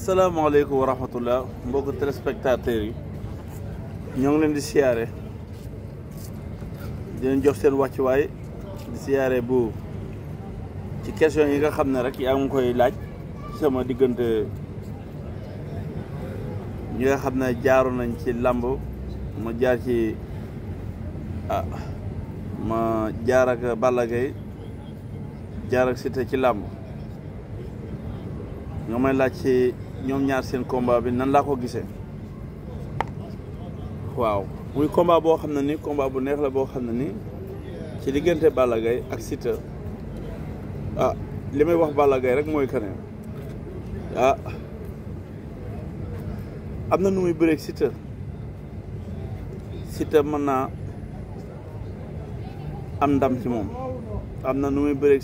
asalaamaaleykum wa rahmatullah mbokk téléspectateurs yi ñoo ngi leen di siyaare di leen jox seen wàccuwaay di siyaare bu ci question yi nga xam ne rek yaa ngi koy laaj ci sama diggante ñi nga xam ne jaaru nañ ci làmb ma jaar ci ma jaar ak Balla Gaye jaar ak Siteu ci làmb ñoo may laaj ci ñoom ñaar seen combat bi nan laa ko gisee waaw muy combat boo xam ne ni combat bu neex la boo xam ne ni ci diggante Balla Gaye ak Siteu li may wax Balla Gaye rek mooy que ne am na nu muy bëreeg Siteu mën naa am ndam ci moom am na nu muy bëreeg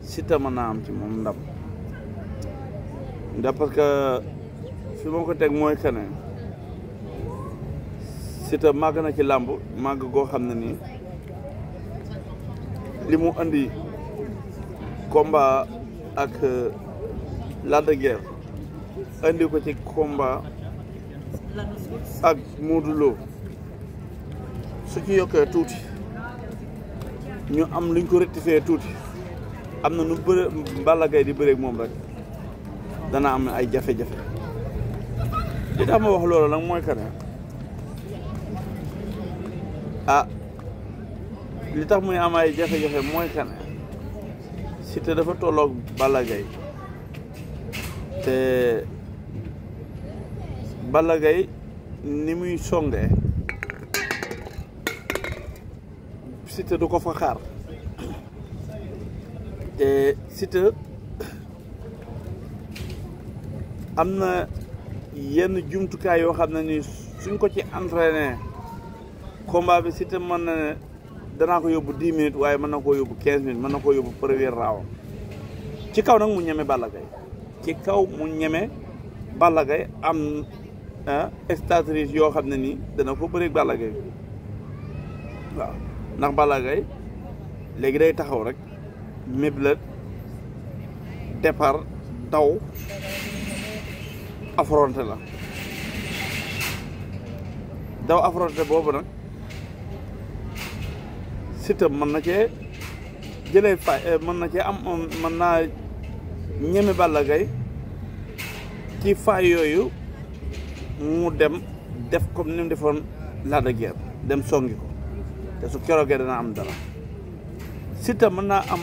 Siteu mën naa am ci moom ndam ndax parce que fi ma ko teg mooy que ne Siteu màgg na ci làmb màgg goo xam ne nii li mu andi combat ak Lac de Guiers andi ko ci combat ak Modou Lo su ci yokkee tuuti ñu am luñ ko rectifier tuuti am na nu bëre Balla Gaye di bëreeg moom rek dana am ay jafe-jafe li tax ma wax loolu nag mooy que ne li tax muy am ay jafe-jafe mooy que ne Siteu dafa tolloog Balla Gaye te Balla Gaye ni muy songee Siteu du ko fa xaar te Siteu am na yenn jumtukaay yoo xam ne ni suñ ko ci entraîné combat bi Siteu mën na ne danaa ko yóbbu 10 minutes waaye mën na koo yóbbu 15 minutes mën na koo yóbbu premier round ci kaw nag mu ñeme Balla Gaye ci kaw mu ñeme Balla Gaye am stratégie yoo xam ne nii dana ko bëreeg Balla Gaye waaw ndax Balla Gaye léegi day taxaw rek méblet départ daw affronté la daw affronté boobu nag Siteu mën na cee jëlee mën na cee am mën naa ñeme Balla Gaye ci faay yooyu mu dem def comme ni mu defoon Lac de Guiers dem songi ko te su keroogee dana am dara Siteu mën naa am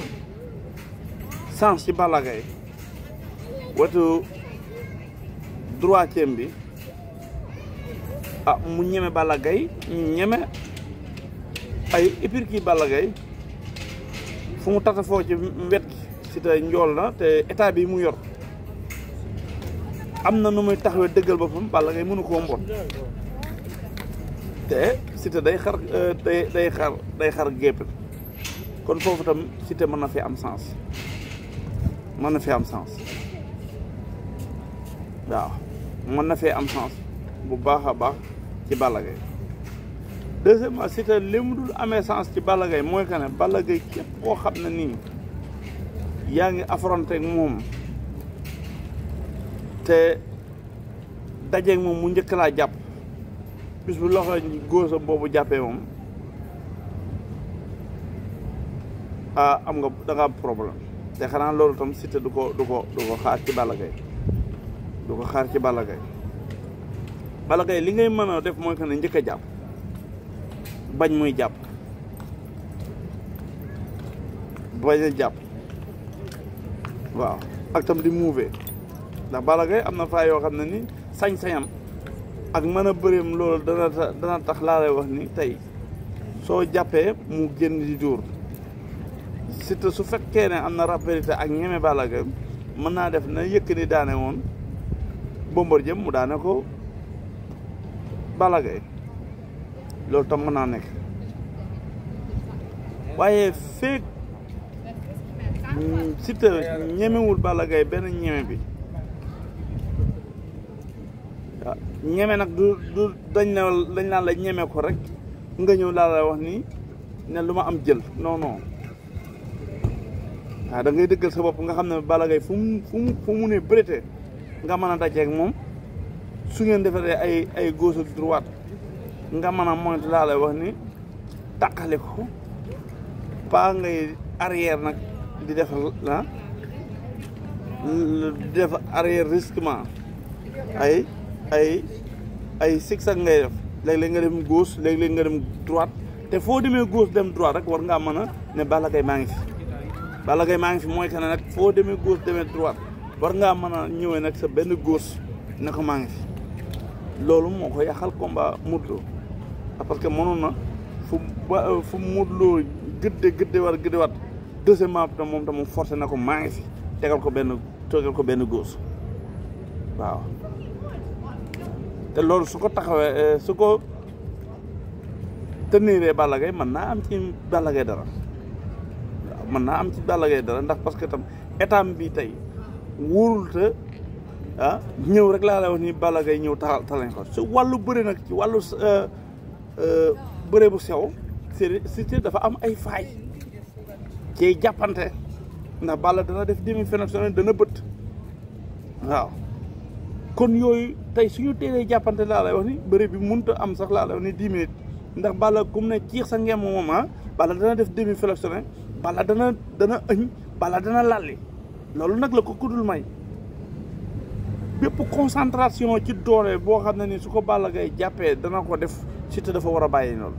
sens ci Balla Gaye wetu droitième bi mu ñeme Balla Gaye ñeme ay épirki Balla Gaye fu mu tata foo ci wet gi Siteu njool na te état bi mu yor am na nu muy taxawee dëggal boppam Balla Gaye mënu koo mbot te Siteu day xar gépp kon foofu tam Siteu mën na fi am sens waaw mën na fee am sens bu baax a baax ci Balla Gaye deuxièmement Siteu li mu dul amee sens ci Balla Gaye mooy que ne Balla Gaye képp koo xam ne nii yaa ngi affronté ak moom te dajeeg moom mu njëkk laa jàpp bis bu loxo góosam boobu jàppee moom am nga da nga am problème te xanaa loolu tam Siteu du ko xaar ci Balla Gaye Balla Gaye li ngay mën a def mooy que ne njëkk a jàpp bañ muy jàpp bañ a jàpp waaw ak tam di mouver ndax Balla Gaye am na faa yoo xam ne ni sañ-sañam ak mën a bëreem loolu dana tax laa lay wax ni tey soo jàppee mu génn di dóor Siteu su fekkee ne am na rapidité ak ñeme Balla Gaye mën naa def na Yékini daane woon Bombardier mu daane ko Balla Gaye loolu tam mën naa nekk waaye feek Siteu ñemewul Balla Gaye benn ñeme bi waaw ñeme nag du dañ naan la ñeme ko rek nga ñëw laa la wax ni ne lu ma am jël non waaw da ngay dëggal sa bopp nga xam ne Balla Gaye fu mu ne bëreetee nga mën a dajeeg moom su ngeen defaree ay gauche ak droite nga mën a moytu laa lay wax ni taqale ko pas ngay arrière nag di def di def arrière risquement ay zigzag ngay def léeg-léeg nga dem gauche léeg-léeg nga dem droite te foo demee gauche dem droite rek war ngaa mën a ne Balla Gaye maa ngi fi Balla Gaye maa ngi fi mooy que ne nag foo demee gauche demee droite war ngaa mën a ñëwee nag sa benn gauche ne ko maa ngi fi loolu moo ko yàqal combat Modou Lo parce que mënoon na fu Modou Lo gëddewaat deuxièmement tam moom tam mu forcé na ko maa ngi fi tegal ko benn gauche waaw te loolu su ko taxawee su ko teniree Balla Gaye mën naa am ci Balla Gaye dara waaw mën naa am ci Balla Gaye dara ndax parce que tam état bi tey wóorul te ñëw rek laa lay wax ni Balla Gaye ñëw talañ ko su wàllu bëri nag ci wàllu bëre bu sew c'est dafa am ay faay ciy jàppante ndax Balla dana def demi-finale dana bët waaw kon yooyu tey suñu teelee jàppante laa lay wax ni bëri bi mënut a am sax laa lay wax ni 10 minutes ndax Balla kum ne ciix sa ngeem moom Balla dana def demi-finale Balla dana ëñ Balla dana lalli loolu nag la ko kudul may bépp concentration ci doole boo xam ne ni su ko Balla Gaye jàppee dana ko def Siteu dafa war a bàyyi loolu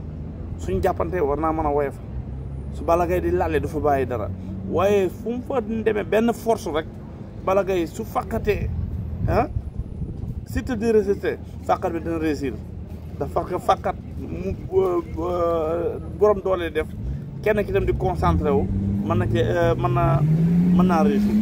suñ jàppante war naa mën a woyof su Balla Gaye di lalle du fa bàyyi dara waaye fu mu fa demee benn force rek Balla Gaye su fàkkatee Siteu di résister fàkkat bi dina réussir dafa fàkkat mu borom doole def kenn ki tam di concentré wu mën naa réussir